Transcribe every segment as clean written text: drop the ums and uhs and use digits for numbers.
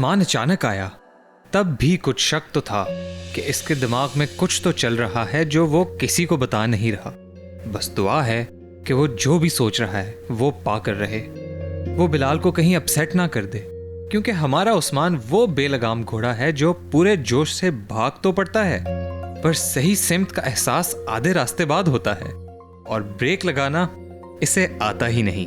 उस्मान अचानक आया तब भी कुछ शक तो था कि इसके दिमाग में कुछ तो चल रहा है जो वो किसी को बता नहीं रहा। बस दुआ है कि वो जो भी सोच रहा है वो पाकर रहे, वो बिलाल को कहीं अपसेट ना कर दे, क्योंकि हमारा उस्मान वो बेलगाम घोड़ा है जो पूरे जोश से भाग तो पड़ता है पर सही सिमत का एहसास आधे रास्ते बाद होता है और ब्रेक लगाना इसे आता ही नहीं।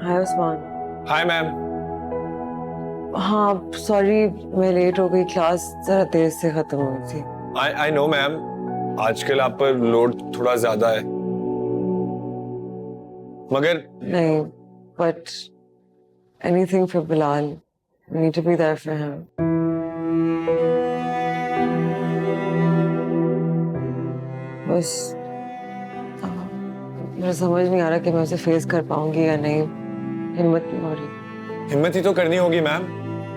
हाय उस्मान। Hi ma'am. हाँ सॉरी, मैं लेट हो गई, क्लास जरा देर से खत्म हुई थी। आई नो मैम, आजकल आप पर लोड थोड़ा ज्यादा है, मगर नहीं, but anything for Bilal, need to be there for him. बस मुझे समझ नहीं आ रहा कि मैं उसे फेस कर पाऊंगी या नहीं, हिम्मत नहीं हो रही। हिम्मत ही तो करनी होगी मैम,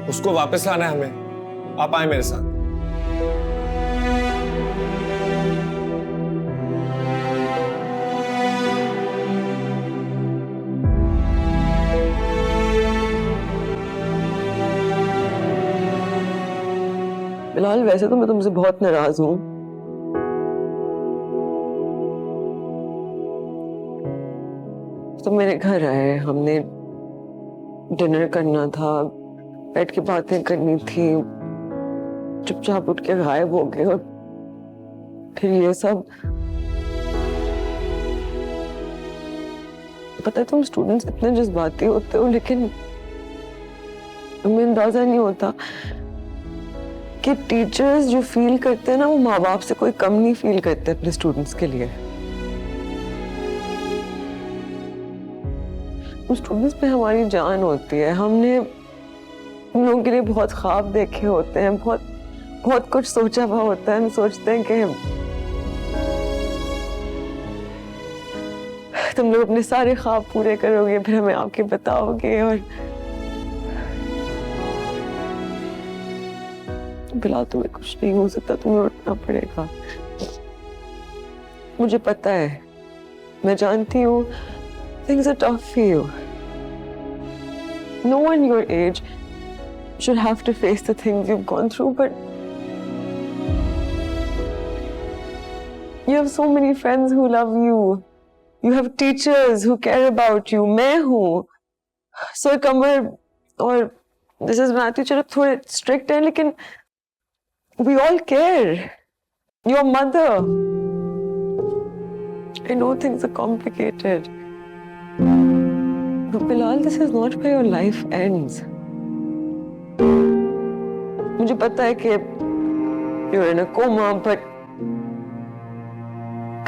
उसको वापस लाना है हमें। आप आए मेरे साथ। बिलाल वैसे तो मैं तुमसे बहुत नाराज हूँ, तुम मेरे घर आए, हमने डिनर करना था, बैठ के बातें करनी थी, चुपचाप उठ के गायब हो गए और फिर ये सब। पता है तुम स्टूडेंट्स इतने जज्बाती होते हो, लेकिन तुम्हें अंदाजा नहीं होता कि टीचर्स जो फील करते हैं ना, वो माँ बाप से कोई कम नहीं फील करते अपने स्टूडेंट्स के लिए। स्टूडेंट्स पे हमारी जान होती है, हमने उन लोगों के लिए बहुत ख्वाब देखे होते हैं, बहुत बहुत कुछ सोचा हुआ होता है। हम सोचते हैं कि तुम लोग अपने सारे ख्वाब पूरे करोगे, फिर हमें आके बताओगे। और बिलाल तुम्हें कुछ नहीं हो सकता, तुम्हें उठना पड़ेगा। मुझे पता है, मैं जानती हूँ things are tough for you. No one your age should have to face the things you've gone through, but you have so many friends who love you. You have teachers who care about you. मैं हूँ, Sir Kamar और Mrs. Matthew चलो थोड़े strict हैं, लेकिन we all care. Your mother. I know things are complicated. But Bilal, this is not where your life ends. मुझे पता है कि you're in a coma, but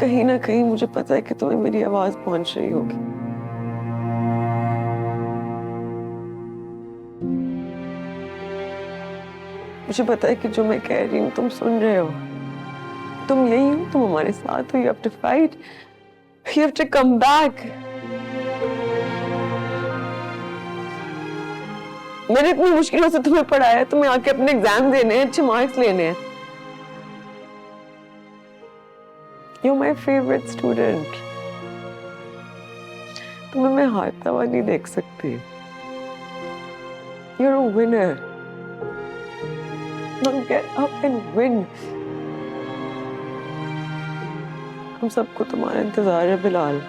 कहीं ना कहीं मुझे पता है कि तुम्हें मेरी आवाज पहुंच रही होगी। मुझे पता है कि जो मैं कह रही हूँ तुम सुन रहे हो। तुम यही हो, तुम हमारे साथ हो। You have to fight. You have to come back. मैंने इतनी मुश्किलों से तुम्हें पढ़ाया है, तुम्हें आके अपने एग्जाम देने हैं, अच्छे मार्क्स लेने हैं। You're my favorite student. तुम्हें मैं हारता हुआ नहीं देख सकती। You're a winner. Now get up and win. हम सबको तुम्हारा इंतजार है Bilal.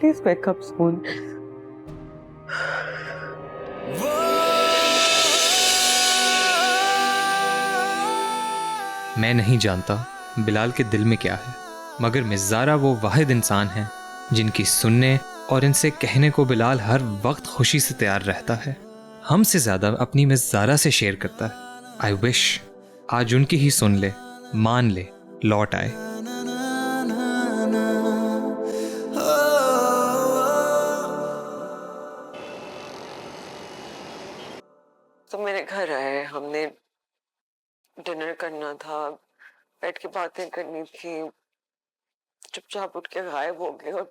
Please wake up soon. मैं नहीं जानता बिलाल के दिल में क्या है, मगर मिर्ज़ारा वो वाहिद इंसान है जिनकी सुनने और इनसे कहने को बिलाल हर वक्त खुशी से तैयार रहता है। हमसे ज़्यादा अपनी मिर्ज़ारा से शेयर करता है। आई विश आज उनकी ही सुन ले, मान ले, लौट आए। तो मेरे घर आए, हमने डिनर करना था, बैठ के बातें करनी थी, चुपचाप उठ के गायब हो गए और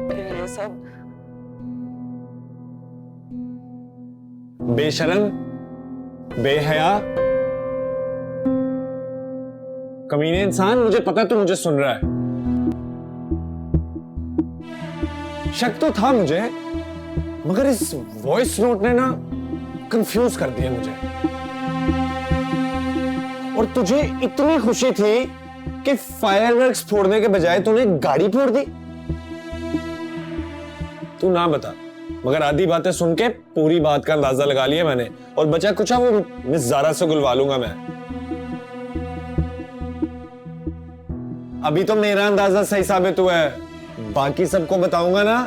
फिर ये सब। बेशरम, बेहया, कमीने इंसान, मुझे पता है तू मुझे सुन रहा है। शक तो था मुझे, मगर इस वॉइस नोट ने ना कंफ्यूज कर दिया मुझे। और तुझे इतनी खुशी थी कि फायरवर्क्स फोड़ने के बजाय तूने गाड़ी फोड़ दी। तू ना बता, मगर आधी बातें सुन के पूरी बात का अंदाजा लगा लिया मैंने, और बचा कुछ वो मिस ज़ारा से गुलवा लूंगा मैं। अभी तो मेरा अंदाजा सही साबित हुआ है, बाकी सबको बताऊंगा ना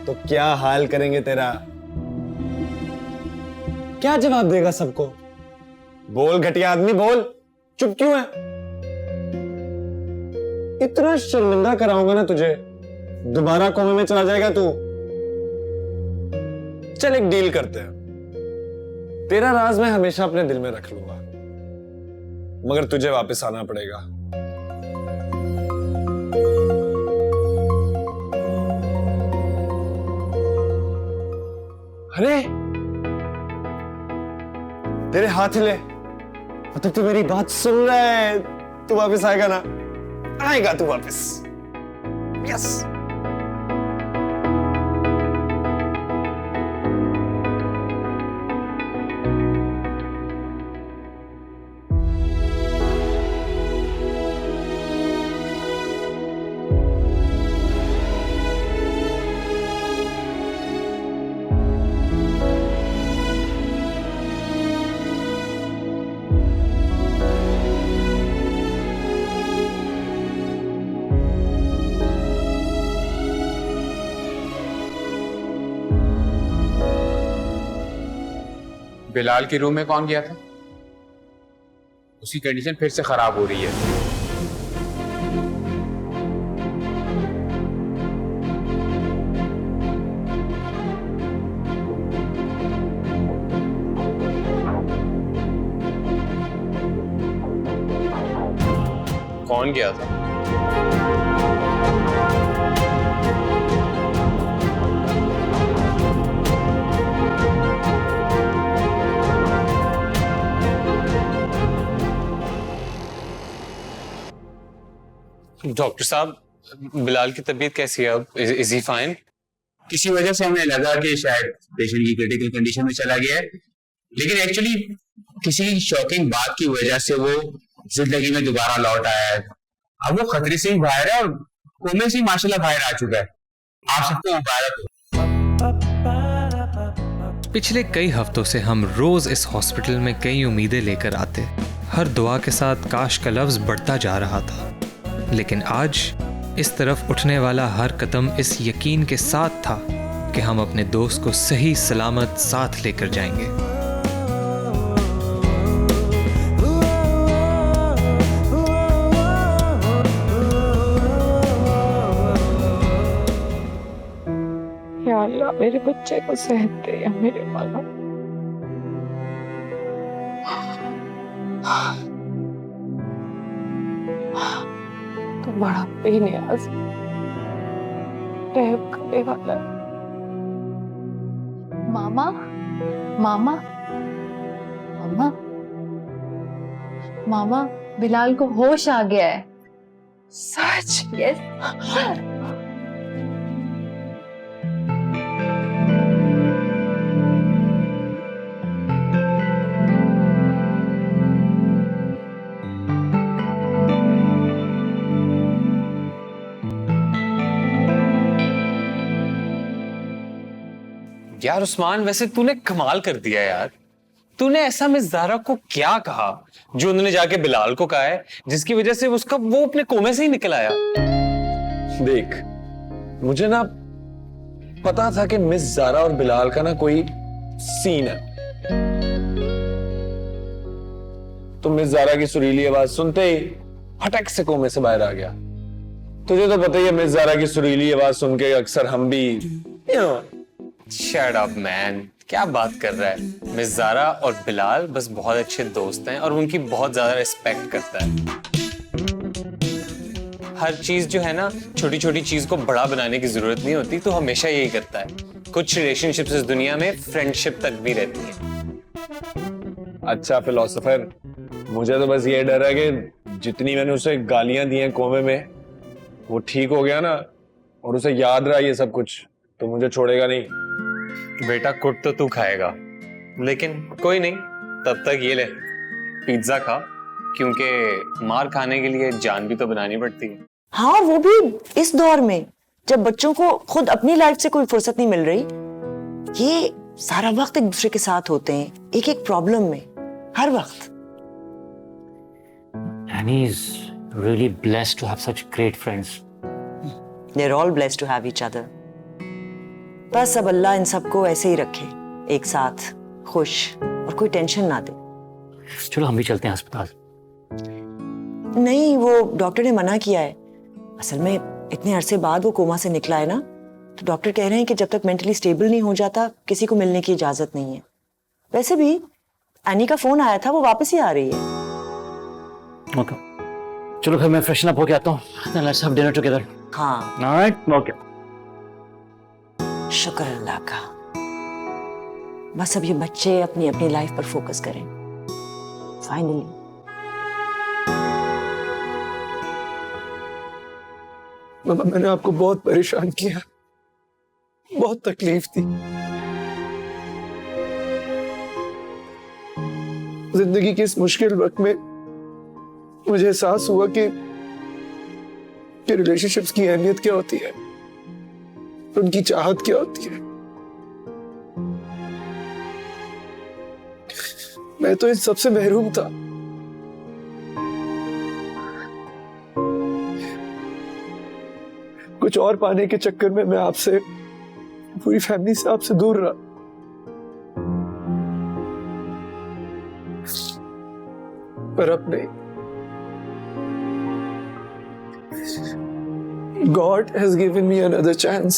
तो क्या हाल करेंगे तेरा। क्या जवाब देगा सबको? बोल घटिया आदमी, बोल, चुप क्यों है? इतना शर्मिंदा कराऊंगा ना तुझे, दोबारा कोमे में चला जाएगा तू। चल एक डील करते हैं, तेरा राज मैं हमेशा अपने दिल में रख लूंगा, मगर तुझे वापस आना पड़ेगा। अरे तेरे हाथ हिले, मतलब तू मेरी बात सुन रहा है। तू वापस आएगा ना? आएगा तू वापस, यस। बिलाल के रूम में कौन गया था? उसकी कंडीशन फिर से खराब हो रही है। कौन गया था? डॉक्टर साहब, बिलाल की तबीयत कैसी है अब? Is he fine? किसी वजह से हमें लगा कि शायद पेशेंट की क्रिटिकल कंडीशन में चला गया है, लेकिन एक्चुअली किसी शॉकिंग बात की वजह से वो जिंदगी में दोबारा लौट आया है। अब वो खतरे से ही बाहर है और कोमे से ही माशाल्लाह बाहर आ चुका है। आप सबको मुबारक हो। पिछले कई हफ्तों से हम रोज इस हॉस्पिटल में कई उम्मीदें लेकर आते, हर दुआ के साथ काश का लफ्ज बढ़ता जा रहा था, लेकिन आज इस तरफ उठने वाला हर कदम इस यकीन के साथ था कि हम अपने दोस्त को सही सलामत साथ लेकर जाएंगे। या अल्लाह, मेरे बच्चे को सेहत दे या मेरे मौला। तो बड़ा बेनियाज, रहम करने वाला। मामा, मामा, मामा, मामा, बिलाल को होश आ गया है। सच? यस। यार उस्मान, वैसे तूने कमाल कर दिया यार। तूने ऐसा मिस ज़ारा को क्या कहा जो उन्होंने जाके बिलाल को कहा है, जिसकी वजह से उसका वो अपने कोमे से ही निकल आया? देख, मुझे ना पता था कि मिस ज़ारा और बिलाल का ना कोई सीन है। तो मिस ज़ारा की सुरीली आवाज सुनते ही फटक से कोमे से बाहर आ गया। तुझे तो पता ही है, मिस ज़ारा की सुरीली आवाज सुन के अक्सर हम भी शट अप मैन, क्या बात कर रहा है? मिस ज़ारा और बिलाल बस बहुत अच्छे दोस्त हैं और उनकी बहुत ज्यादा रिस्पेक्ट करता है। हर चीज जो है ना, छोटी छोटी चीज को बड़ा बनाने की जरूरत नहीं होती, तो हमेशा यही करता है। कुछ रिलेशनशिप्स इस दुनिया में फ्रेंडशिप तक भी रहती है। अच्छा फिलोसोफर, मुझे तो बस ये डर है कि जितनी मैंने उसे गालियां दी हैं कोमे में, वो ठीक हो गया ना और उसे याद रहा ये सब कुछ, तो मुझे छोड़ेगा नहीं। बेटा कुट तो तू खाएगा, लेकिन कोई नहीं, तब तक ये ले पिज्जा खा, क्योंकि मार खाने के लिए जान भी तो बनानी पड़ती है। हाँ, वो भी इस दौर में जब बच्चों को खुद अपनी लाइफ से कोई फुर्सत नहीं मिल रही। ये सारा वक्त एक दूसरे के साथ होते हैं, एक एक प्रॉब्लम में, हर वक्त। Annie is really blessed to have such great friends. They're all blessed to have each other. बस अब अल्लाह इन सबको ऐसे ही रखे, एक साथ, खुश, और कोई टेंशन ना दे। चलो हम भी चलते हैं अस्पताल। नहीं, वो डॉक्टर ने मना किया है। असल में इतने अरसे बाद वो कोमा से निकला है ना, तो डॉक्टर कह रहे हैं कि जब तक मेंटली स्टेबल नहीं हो जाता, किसी को मिलने की इजाजत नहीं है। वैसे भी एनी का फोन आया था, वो वापस ही आ रही है। ओके, चलो फिर मैं फ्रेशन अप होके आता हूँ। Then let's have dinner together. हाँ, Alright? Okay. शुक्र अल्लाह का। बस अब ये बच्चे अपनी अपनी लाइफ पर फोकस करें। फाइनली मामा, मैंने आपको बहुत परेशान किया, बहुत तकलीफ दी। जिंदगी के इस मुश्किल वक्त में मुझे एहसास हुआ कि रिलेशनशिप्स की अहमियत क्या होती है, उनकी चाहत क्या होती है। मैं तो इन सबसे महरूम था। कुछ और पाने के चक्कर में मैं आपसे, पूरी फैमिली से आपसे दूर रहा। पर अब नहीं। God has given me another chance.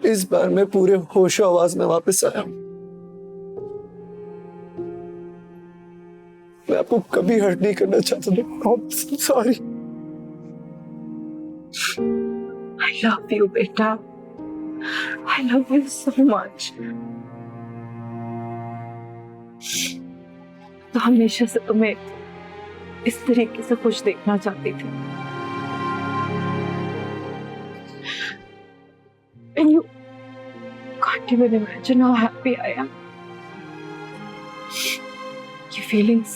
इस बार मैं पूरे होशो आवाज में वापस आया हूं। मैं आपको कभी हर्ट नहीं करना चाहता था। सॉरी। I love you, बेटा। I love you so much. तो हमेशा से तुम्हें इस तरीके से खुश देखना चाहती थी। And you can't even imagine how happy I am. ये feelings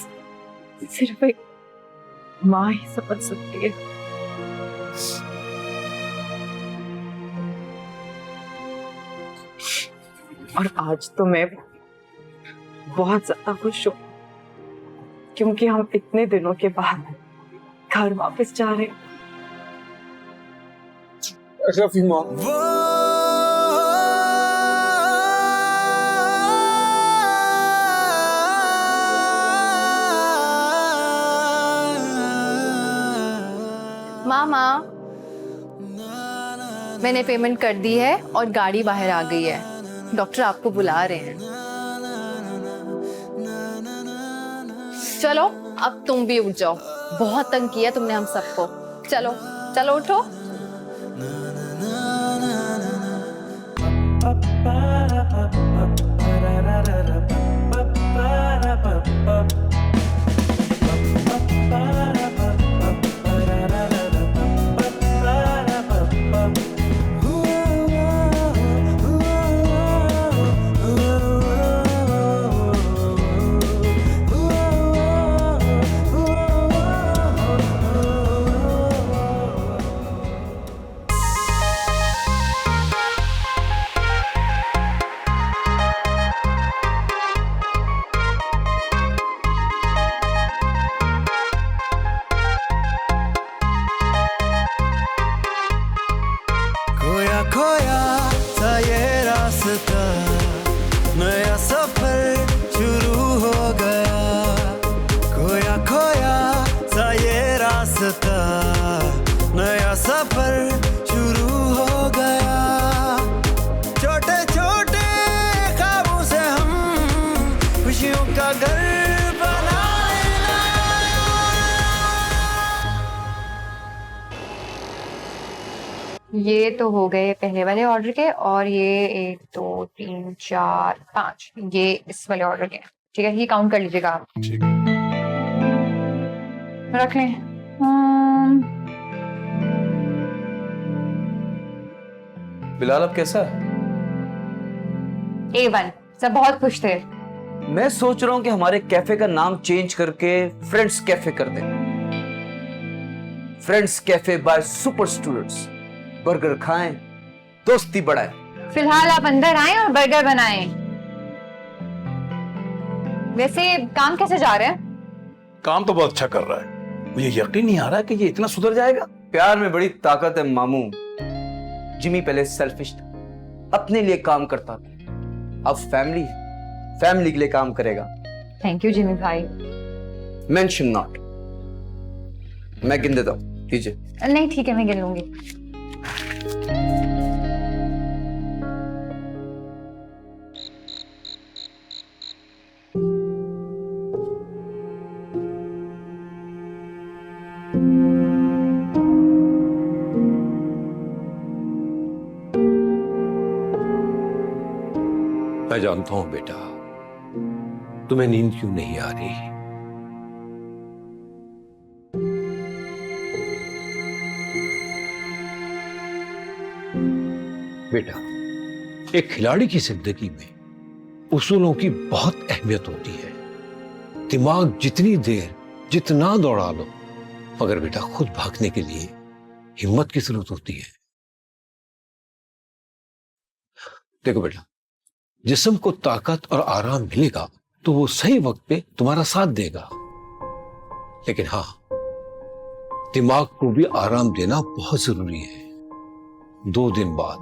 सिर्फ एक माँ ही समझ सकती है। और आज तो मैं बहुत ज्यादा खुश हूँ, क्योंकि हम इतने दिनों के बाद घर वापस जा रहे हैं। I love you, Mom. मामा, मैंने पेमेंट कर दी है और गाड़ी बाहर आ गई है। डॉक्टर आपको बुला रहे हैं। चलो अब तुम भी उठ जाओ, बहुत तंग किया तुमने हम सबको। चलो चलो उठो। का घर बना लेना। ये तो हो गए पहले वाले ऑर्डर के, और ये 1 2 3 4 5 ये इस वाले ऑर्डर के। ठीक है, ये काउंट कर लीजिएगा आप। रख लें। बिलाल अब कैसा है? A1 सब बहुत खुश थे। मैं सोच रहा हूं कि हमारे कैफे का नाम चेंज करके फ्रेंड्स कैफे कर दें। Friends cafe by super students. Burger खाएं, दोस्ती बढ़ाएं। फिलहाल आप अंदर आएं और बर्गर बनाएं। वैसे काम कैसे जा रहे हैं? काम तो बहुत अच्छा कर रहा है। मुझे यकीन नहीं आ रहा कि ये इतना सुधर जाएगा। प्यार में बड़ी ताकत है मामू। जिमी पहले सेल्फिश था, अपने लिए काम करता था। अब फैमिली के लिए काम करेगा। थैंक यू जिमी भाई। Mention not. मैं गिन देता हूं, लीजिए। नहीं ठीक है, मैं गिन लूंगी। मैं जानता हूं बेटा, तुम्हें नींद क्यों नहीं आ रही। बेटा, एक खिलाड़ी की जिंदगी में उसूलों की बहुत अहमियत होती है। दिमाग जितनी देर जितना दौड़ा लो, मगर बेटा खुद भागने के लिए हिम्मत की जरूरत होती है। देखो बेटा, जिस्म को ताकत और आराम मिलेगा तो वो सही वक्त पे तुम्हारा साथ देगा, लेकिन हाँ, दिमाग को भी आराम देना बहुत जरूरी है। 2 दिन बाद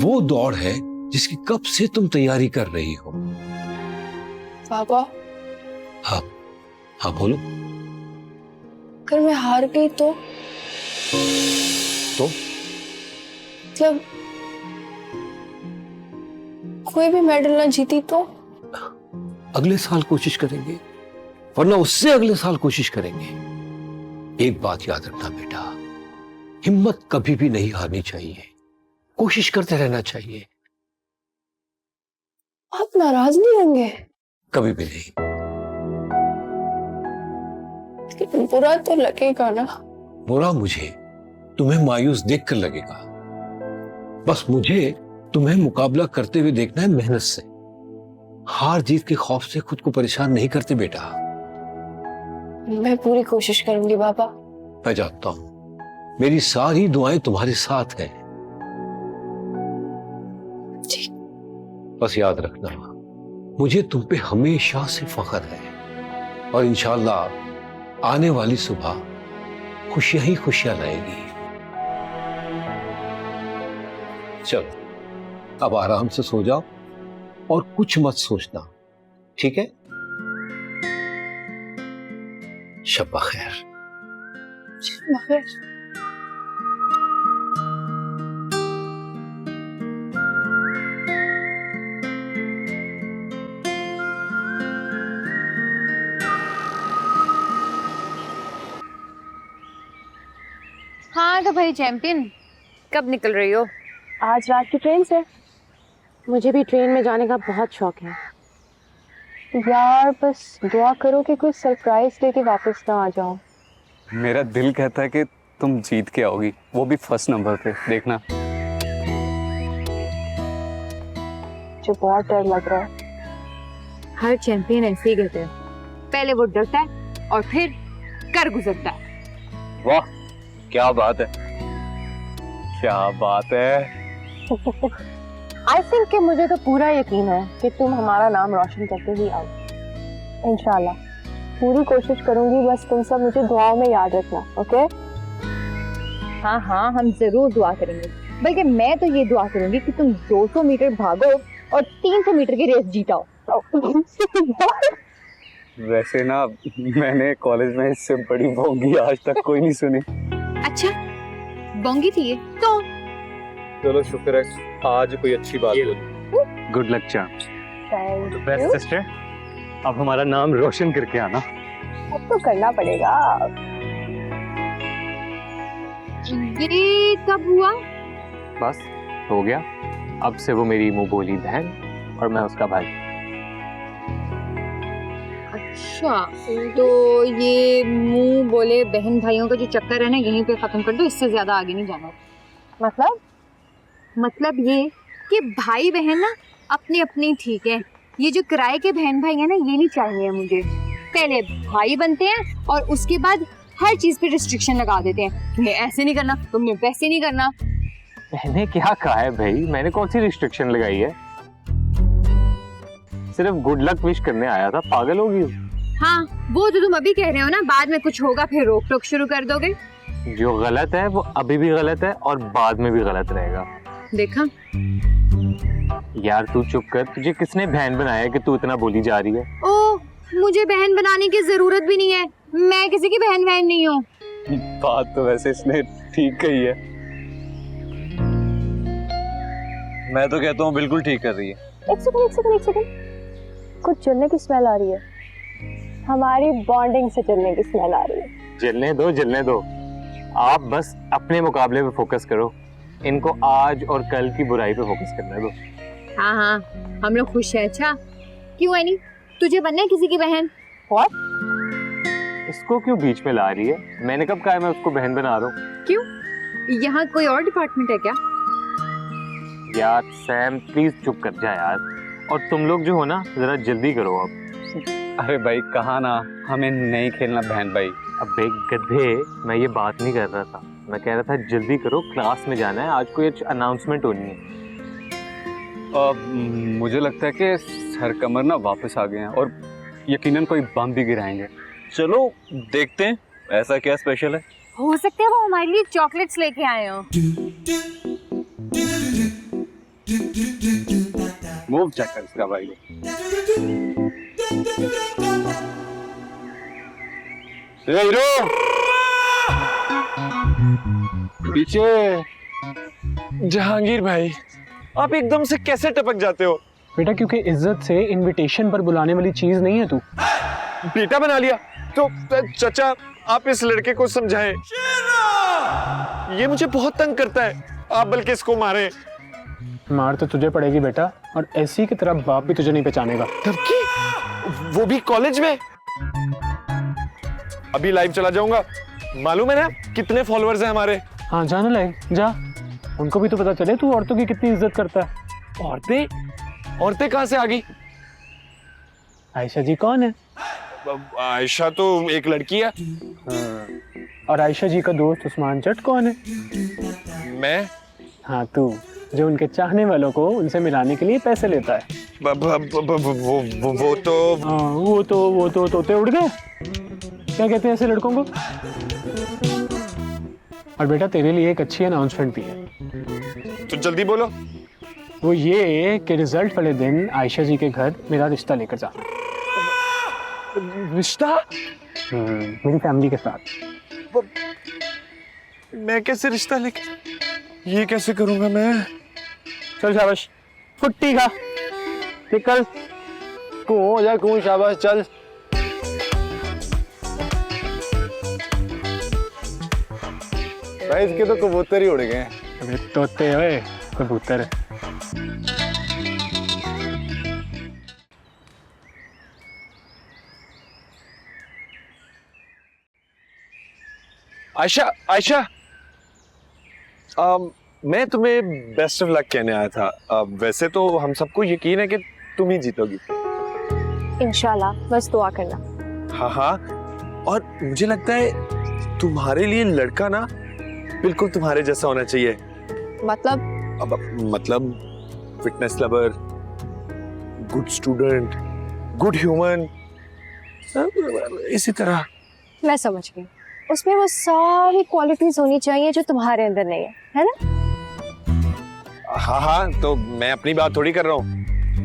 वो दौड़ है जिसकी कब से तुम तैयारी कर रही हो। पापा, हाँ हाँ बोलो। अगर मैं हार गई तो मतलब कोई भी मेडल ना जीती तो? अगले साल कोशिश करेंगे, वरना उससे अगले साल कोशिश करेंगे। एक बात याद रखना बेटा, हिम्मत कभी भी नहीं हारनी चाहिए, कोशिश करते रहना चाहिए। आप नाराज नहीं होंगे? कभी भी नहीं। लेकिन बुरा तो लगेगा ना? बुरा मुझे तुम्हें मायूस देखकर लगेगा। बस मुझे तुम्हें मुकाबला करते हुए देखना है मेहनत से। हार जीत के खौफ से खुद को परेशान नहीं करते बेटा। मैं पूरी कोशिश करूंगी पापा। मैं जानता हूं, मेरी सारी दुआएं तुम्हारे साथ हैं। जी। बस याद रखना, मुझे तुम पे हमेशा से फख्र है, और इंशाल्लाह आने वाली सुबह खुशियां ही खुशियां लाएगी। चलो अब आराम से सो जाओ और कुछ मत सोचना, ठीक है? शब्बा खैर। शब्बा खैर। हाँ तो भाई चैंपियन, कब निकल रही हो? आज रात की ट्रेन से। मुझे भी ट्रेन में जाने का बहुत शौक है यार। बस दुआ करो कि कोई सरप्राइज देके वापस ना आ जाओ। मेरा दिल कहता है कि तुम जीत के आओगी, वो भी फर्स्ट नंबर पे। देखना। मुझे बहुत डर लग रहा है। हर चैंपियन ऐसे ही कहते हैं, पहले वो डरता है और फिर कर गुजरता है। वाह क्या बात है, क्या बात है। आई थिंक कि मुझे तो पूरा यकीन है कि तुम हमारा नाम रोशन करके ही आओ। इंशाल्लाह पूरी कोशिश करूंगी, बस तुम सब मुझे दुआओं में याद रखना, ओके? हाँ हाँ हम जरूर दुआ करेंगे, बल्कि मैं तो ये दुआ करूंगी कि तुम 200 मीटर भागो और 300 मीटर की रेस जीताओ। वैसे ना मैंने कॉलेज में इससे बड़ी बोंगी आज तक कोई नहीं सुनी। अच्छा बोंगी थी ये तो? चलो शुक्र है आज कोई अच्छी बात बोली। Good luck chance. Thank best you. Sister. अब हमारा नाम रोशन करके आना। अब तो करना पड़ेगा। ये कब हुआ? बस हो गया, अब से वो मेरी मुंह बोली बहन और मैं उसका भाई। अच्छा, तो ये मुंह बोले बहन भाइयों का जो चक्कर है ना, यहीं पे खत्म कर दो, इससे ज्यादा आगे नहीं जाना। मतलब ये कि भाई बहन ना अपनी अपनी ठीक है, ये जो किराए के बहन भाई है ना, ये नहीं चाहिए मुझे। पहले भाई बनते हैं और उसके बाद हर चीज पे रिस्ट्रिक्शन लगा देते हैं, तुमने ऐसे नहीं करना, तुमने वैसे नहीं करना। मैंने क्या कहा है भाई, मैंने कौन सी रिस्ट्रिक्शन लगाई है? सिर्फ गुड लक विश करने आया था, पागल होगी। हाँ, वो तो तुम अभी कह रहे हो ना, बाद में कुछ होगा फिर रोक टोक शुरू कर दोगे। जो गलत है वो अभी भी गलत है और बाद में भी गलत रहेगा। देखा? यार तू चुप कर, तुझे किसने बहन बनाया कि तू इतना बोली जा रही है? ओ, मुझे बहन बनाने की जरूरत भी नहीं है, मैं किसी की बहन नहीं हूँ। बात तो वैसे इसने ठीक कही है। मैं तो कहता हूँ बिल्कुल ठीक कर रही है। एक सेकंड, कुछ जलने की स्मेल आ रही है। हमारी बॉन्डिंग से जलने की स्मेल आ रही है। जलने दो। आप बस अपने मुकाबले पे फोकस करो, इनको आज और कल की बुराई पे फोकस करने दो। हाँ, हम लोग खुश हैं। अच्छा, क्यों है नहीं? तुझे बनना है किसी की बहन? और इसको क्यों बीच में ला रही है? मैंने कब कहा है मैं उसको बहन बना रहा हूँ? क्यों? यहाँ कोई और डिपार्टमेंट है क्या? यार सैम प्लीज चुप कर जा यार, और तुम लोग जो हो ना जरा जल्दी करो अब। अरे भाई कहा ना, हमें नहीं खेलना बहन भाई। अब एक गधे, मैं ये बात नहीं कर रहा था, मैं कह रहा था जल्दी करो, क्लास में जाना है, आज कोई अनाउंसमेंट होनी है। मुझे लगता है कि सर कमर ना वापस आ गए हैं और यकीनन कोई बम भी गिराएंगे। चलो देखते हैं ऐसा क्या स्पेशल है। हो सकता है वो हमारे लिए चॉकलेट्स लेके आए हो। मूव चेक कर इसका भाई। हीरो पीछे। जहांगीर भाई, आप एकदम से कैसे टपक जाते हो? बेटा क्योंकि इज्जत से इनविटेशन पर बुलाने वाली चीज नहीं है तू। बेटा बना लिया तो चचा आप इस लड़के को समझाएं, ये मुझे बहुत तंग करता है। आप बल्कि इसको मारें। मार तो तुझे पड़ेगी बेटा, और ऐसी की तरह बाप भी तुझे नहीं पहचानेगा। टर्की, वो भी कॉलेज में। अभी लाइव चला जाऊंगा, मालूम है ना कितने फॉलोअर्स हैं हमारे। हाँ जाना लाइव जा, उनको भी तो पता चले तू औरतों की कितनी इज्जत करता है। औरतें कहाँ से आ गई? आयशा जी कौन है? आयशा तो एक लड़की है। हाँ। और आयशा जी का दोस्त उस्मान चट कौन है? मैं। हाँ तू, जो उनके चाहने वालों को उनसे मिलाने के लिए पैसे लेता है। वो तो तोते उड़ गए, क्या कहते हैं ऐसे लड़कों को। और बेटा तेरे लिए एक अच्छी अनाउंसमेंट भी है, तो जल्दी बोलो। वो ये कि रिजल्ट वाले दिन आयशा जी के घर मेरा रिश्ता लेकर जाना। रिश्ता? मेरी फैमिली के साथ। मैं कैसे रिश्ता लेके, ये कैसे करूंगा मैं? चल शाबाश, फुट्टी खा, निकल। हो जा कूं, शाबाश चल। भाई इसके तो कबूतर ही उड़ गए। अबे तोते ओए, कबूतर है। आयशा, मैं तुम्हें बेस्ट ऑफ लक कहने आया था। वैसे तो हम सबको यकीन है कि तुम ही जीतोगी। इंशाल्लाह, बस दुआ करना। हाँ, और मुझे लगता है तुम्हारे लिए लड़का ना बिल्कुल तुम्हारे जैसा होना चाहिए। मतलब fitness lover, good student, good human, इसी तरह। मैं समझ गई, उसमें वो सारी क्वालिटीज होनी चाहिए जो तुम्हारे अंदर नहीं है ना? हाँ, तो मैं अपनी बात थोड़ी कर रहा हूँ।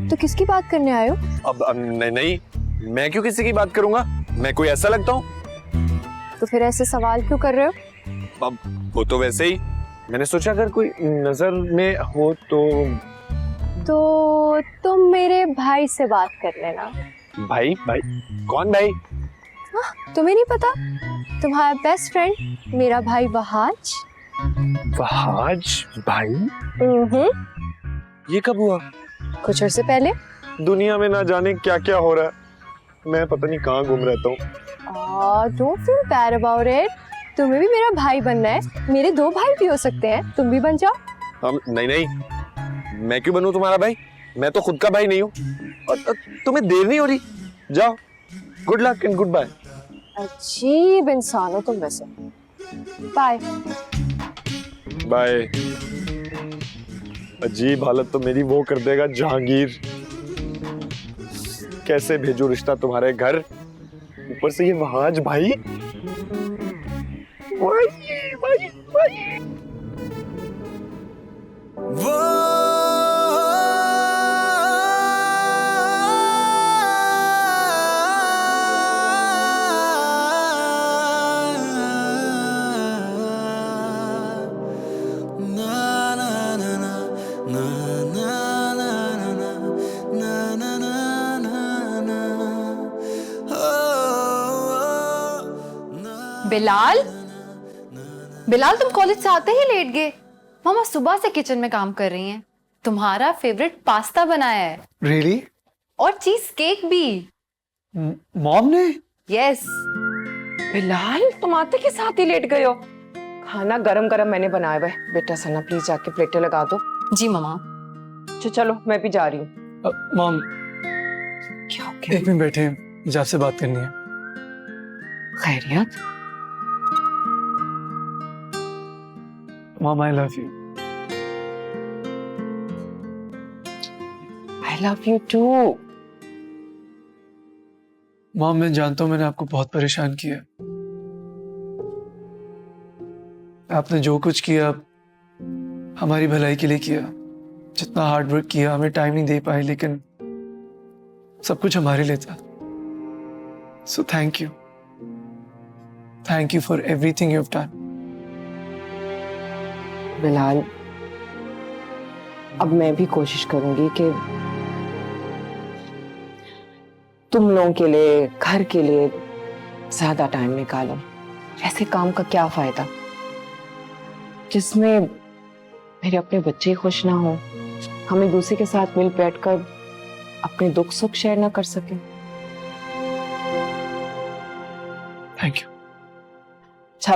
तो किसकी बात करने आए हो? अब नहीं, मैं क्यों किसी की बात करूंगा? मैं कोई ऐसा लगता हूँ? तो फिर ऐसे सवाल क्यों कर रहे हो? अब वो तो वैसे ही, मैंने सोचा अगर कोई नजर में हो तो तुम मेरे भाई से बात कर लेना, भाई भाई कौन भाई? तुम्हें नहीं पता? तुम्हारा बेस्ट फ्रेंड मेरा भाई वहाज। वहाज भाई? ये कब हुआ? कुछ अर्से पहले। दुनिया में ना जाने क्या क्या हो रहा है, मैं पता नहीं कहाँ घूम रहता हूँ। Don't feel bad about it. तुम्हें भी मेरा भाई बनना है, मेरे 2 भाई भी हो सकते हैं, तुम भी बन जाओ। हम नहीं नहीं, मैं क्यों बनूं तुम्हारा भाई? मैं तो खुद का भाई नहीं हूँ। और तुम्हें देर नहीं हो रही? जाओ, good luck and goodbye. अजीब इंसान हो तुम वैसे। Bye bye. अजीब हालत तो मेरी वो कर देगा जहांगीर। कैसे भेजूं रिश्ता तुम्हारे घर, ऊपर से ये वहाज भाई। वो बिलाल, बिलाल तुम कॉलेज से आते ही लेट गए। मामा सुबह से किचन में काम कर रही हैं। तुम्हारा फेवरेट पास्ता बनाया है। Really? और चीज केक भी। मॉम ने? यस। बिलाल तुम आते के साथ ही लेट गए हो। खाना गरम गरम मैंने बनाया हुआ है। बेटा सना प्लीज जाके प्लेटें लगा दो। जी मामा। चलो मैं भी जा रही हूँ। मॉम क्या हो गया? एक मिनट बैठे, मुझे आपसे बात करनी है। खैरियत? Mom I love you. I love you too. Mom मैं जानता हूँ मैंने आपको बहुत परेशान किया। आपने जो कुछ किया हमारी भलाई के लिए किया। जितना हार्ड वर्क किया, हमें टाइम नहीं दे पाए, लेकिन सब कुछ हमारे लिए था। So thank you. Thank you for everything you have done. Bilal अब मैं भी कोशिश करूंगी कि तुम लोगों के लिए, घर के लिए ज्यादा टाइम निकालो। ऐसे काम का क्या फायदा जिसमें मेरे अपने बच्चे खुश ना हो, हम एक दूसरे के साथ मिल बैठकर अपने दुख सुख शेयर ना कर सके। Thank you. अच्छा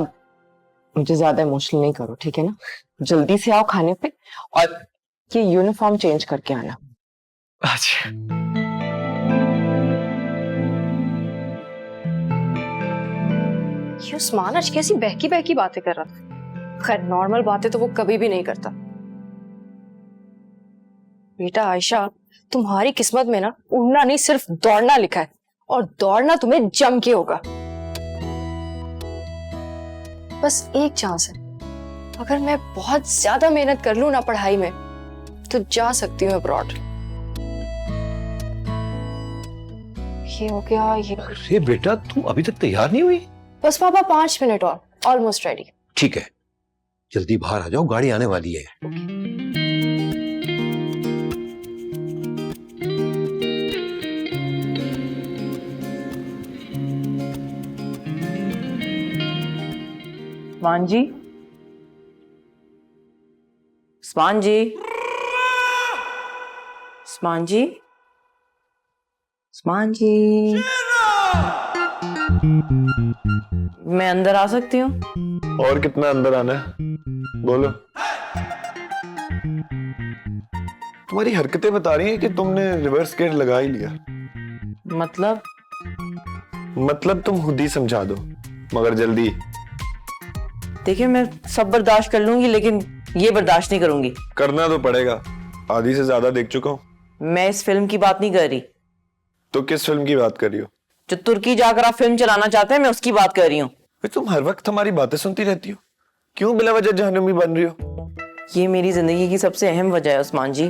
मुझे ज्यादा इमोशनल नहीं करो, ठीक है ना? जल्दी से आओ खाने पे और ये यूनिफॉर्म चेंज करके आना। अच्छा। ये उस्मान आज कैसी बहकी बहकी बातें कर रहा था। खैर नॉर्मल बातें तो वो कभी भी नहीं करता। बेटा आयशा, तुम्हारी किस्मत में ना उड़ना नहीं सिर्फ दौड़ना लिखा है, और दौड़ना तुम्हें जम के होगा। बस एक चांस है, अगर मैं बहुत ज्यादा मेहनत कर लूं ना पढ़ाई में तो जा सकती हूँ अब्रॉड। ये हो गया ये। अरे बेटा तुम अभी तक तैयार नहीं हुई? बस पापा 5 मिनट और, ऑलमोस्ट रेडी। ठीक है, जल्दी बाहर आ जाओ, गाड़ी आने वाली है। उस्मान जी, उस्मान जी, उस्मान जी, उस्मान जी, मैं अंदर आ सकती हूँ? और कितना अंदर आना है बोलो। तुम्हारी हरकतें बता रही हैं कि तुमने रिवर्स गियर लगा ही लिया। मतलब तुम खुद ही समझा दो, मगर जल्दी। देखिए मैं सब बर्दाश्त कर लूंगी, लेकिन ये बर्दाश्त नहीं करूंगी। करना तो पड़ेगा, आधी से ज्यादा देख चुका हूँ। मैं इस फिल्म की बात नहीं कर रही। तो किस फिल्म की बात कर रही हो? जो तुर्की जाकर आप फिल्म चलाना चाहते हैं, मैं उसकी बात कर रही हूँ। तुम हर वक्त हमारी बातें सुनती रहती हो, क्यों बिला वजह जहन्नमी बन रही हो? ये मेरी जिंदगी की सबसे अहम वजह है उस्मान जी।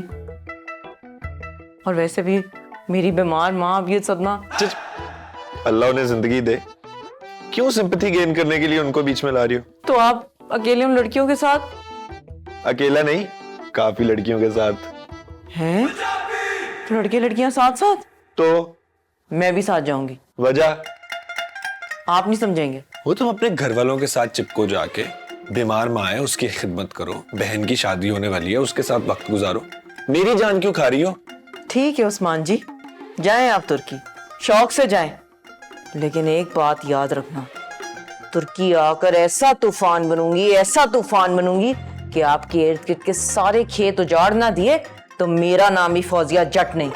और वैसे भी मेरी बीमार माँ अब ये सदमा। अल्लाह उन्हें जिंदगी दे, क्यों सिंपैथी गेन करने के लिए उनको बीच में ला रही हो? तो आप अकेले उन लड़कियों के साथ? अकेला नहीं, काफी लड़कियों के साथ हैं? तो लड़के लड़कियां साथ साथ? तो मैं भी साथ जाऊंगी। वजह? आप नहीं समझेंगे। वो तुम अपने घर वालों के साथ चिपको जाके, बीमार माँ है उसकी खिदमत करो, बहन की शादी होने वाली है उसके साथ वक्त गुजारो। मेरी जान क्यों खा रही हो? ठीक है उस्मान जी, जाएं आप तुर्की, शौक से जाएं, लेकिन एक बात याद रखना, तुर्की आकर ऐसा तूफान बनूंगी कि आपके इर्द गिर्द के सारे खेत उजाड़ ना दिए तो मेरा नाम भी फौजिया जट नहीं।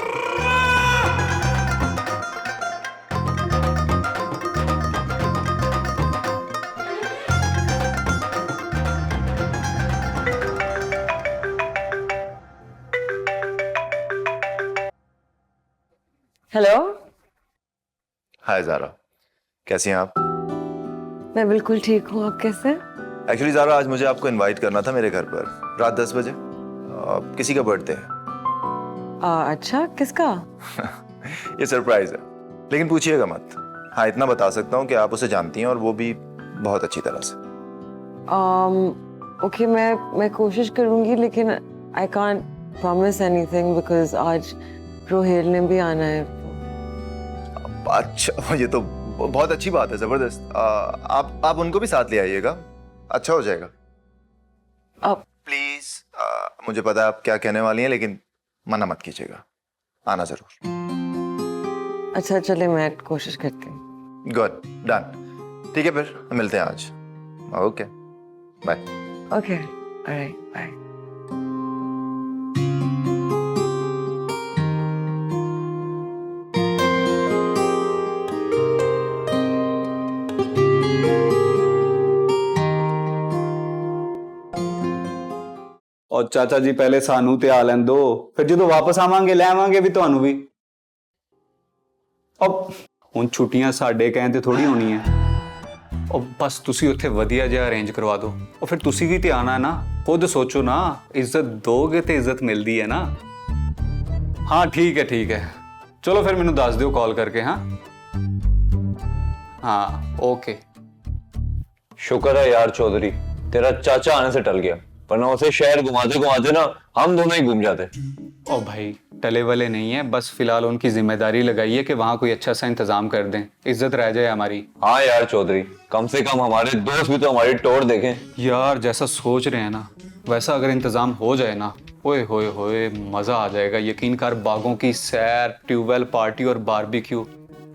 हेलो। हाय ज़ारा, कैसी हैं आप? मैं बिल्कुल ठीक हूँ, आप कैसे? एक्चुअली ज़ारा, आज मुझे आपको इनवाइट करना था मेरे घर पर रात 10 बजे। किसी का बर्थडे है। अच्छा, किसका? ये सरप्राइज है, लेकिन पूछिएगा मत। हाँ, इतना बता सकता हूँ कि आप उसे जानती हैं और वो भी बहुत अच्छी तरह से। ओके, मैं कोशिश करूँगी, लेकिन I can't promise anything because आज रोहेल ने भी आना है। अच्छा, ये तो बहुत अच्छी बात है, जबरदस्त। आप उनको भी साथ ले आइएगा, अच्छा हो जाएगा। अब प्लीज, मुझे पता है आप क्या कहने वाली हैं, लेकिन मना मत कीजिएगा, आना जरूर। अच्छा चले, मैं कोशिश करती हूँ। Good, done. ठीक है, फिर मिलते हैं आज। Okay, bye. Okay, alright, bye. और चाचा जी पहले सानू ते आ लैन दो, फिर जो वापस आवांगे ले आवांगे भी ਤੁਹਾਨੂੰ भी। अब ਹੁਣ ਛੁੱਟੀਆਂ ਸਾਡੇ ਕਹਿਣ ਤੇ ਥੋੜੀ ਹੋਣੀ ਹੈ। ਉਹ ਬਸ ਤੁਸੀਂ ਉੱਥੇ ਵਧੀਆ ਜਿਹਾ ਅਰੇਂਜ ਕਰਵਾ ਦਿਓ। ਉਹ ਫਿਰ ਤੁਸੀਂ ਵੀ ਤੇ ਆਣਾ ਹੈ ਨਾ, ਖੁਦ ਸੋਚੋ ਨਾ, ਇੱਜ਼ਤ ਦੋਗੇ ਤੇ ਇੱਜ਼ਤ ਮਿਲਦੀ ਹੈ ਨਾ। ਹਾਂ ਠੀਕ ਹੈ, ਚਲੋ ਫਿਰ ਮੈਨੂੰ ਦੱਸ ਦਿਓ ਕਾਲ ਕਰਕੇ। हाँ ओके। शुक्र है यार चौधरी, तेरा चाचा आने से टल गया, वरना उसे शहर घुमाते घुमाते ना हम दोनों ही घूम जाते। ओ भाई, टले वाले नहीं है, बस फिलहाल उनकी जिम्मेदारी लगाई है कि वहाँ कोई अच्छा सा इंतजाम कर दें, इज्जत रह जाए हमारी। हाँ यार चौधरी, कम से कम हमारे दोस्त भी तो हमारी टोर देखें। यार जैसा सोच रहे हैं ना, वैसा अगर इंतजाम हो जाए ना, ओए होए होए मजा आ जाएगा। यकीन कर, बागों की सैर, ट्यूबवेल पार्टी और बारबेक्यू,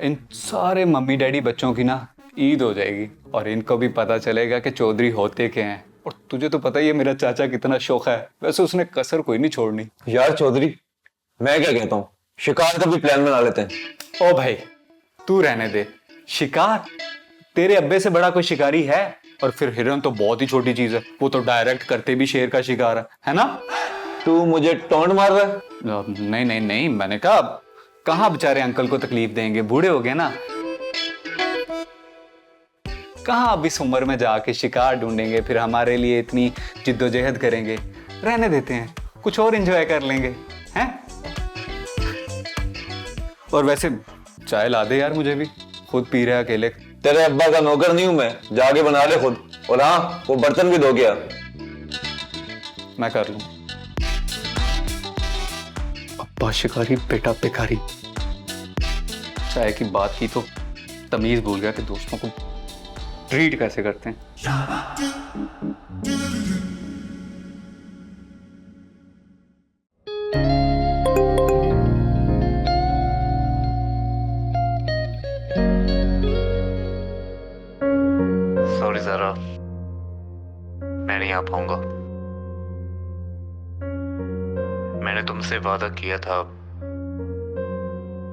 इन सारे मम्मी डैडी बच्चों की ना ईद हो जाएगी, और इनको भी पता चलेगा कि चौधरी होते क्या हैं। और तुझे तो पता ही है मेरा चाचा कितना शौक है, वैसे उसने कसर कोई नहीं छोड़नी। यार चौधरी, मैं क्या कहता हूँ, शिकार का भी प्लान बना लेते हैं। ओ भाई तू रहने दे, शिकार? तेरे अब्बे से बड़ा कोई शिकारी है? और फिर हिरन तो बहुत ही छोटी चीज है, वो तो डायरेक्ट करते भी शेर का शिकार है ना? तू मुझे टोंट मार रहा है? नहीं, मैंने कहा कहाँ बेचारे अंकल को तकलीफ देंगे, बूढ़े हो गए ना, कहाँ अब इस उम्र में जाके शिकार ढूंढेंगे, फिर हमारे लिए इतनी जिद्दोजहद करेंगे। रहने देते हैं, कुछ और एंजॉय कर लेंगे, हैं? और वैसे चाय ला दे यार, मुझे भी, खुद पी रहा अकेले। तेरे अब्बा का नौकर नहीं हूं मैं, जाके बना ले खुद। और हाँ, वो बर्तन भी धो गया। मैं कर लूं। अब्बा शिकारी, बेटा बेकारी। चाय की बात की तो तमीज भूल गया कि दोस्तों को ट्रीट कैसे करते हैं। सॉरी ज़रा, मैं नहीं आ पाऊंगा। मैंने तुमसे वादा किया था,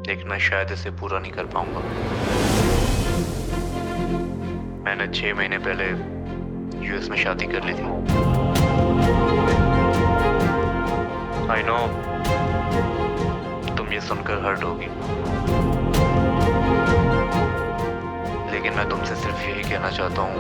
लेकिन मैं शायद इसे पूरा नहीं कर पाऊंगा। मैंने 6 महीने पहले यूएस में शादी कर ली थी। आई नो तुम ये सुनकर हर्ट होगी, लेकिन मैं तुमसे सिर्फ यही कहना चाहता हूँ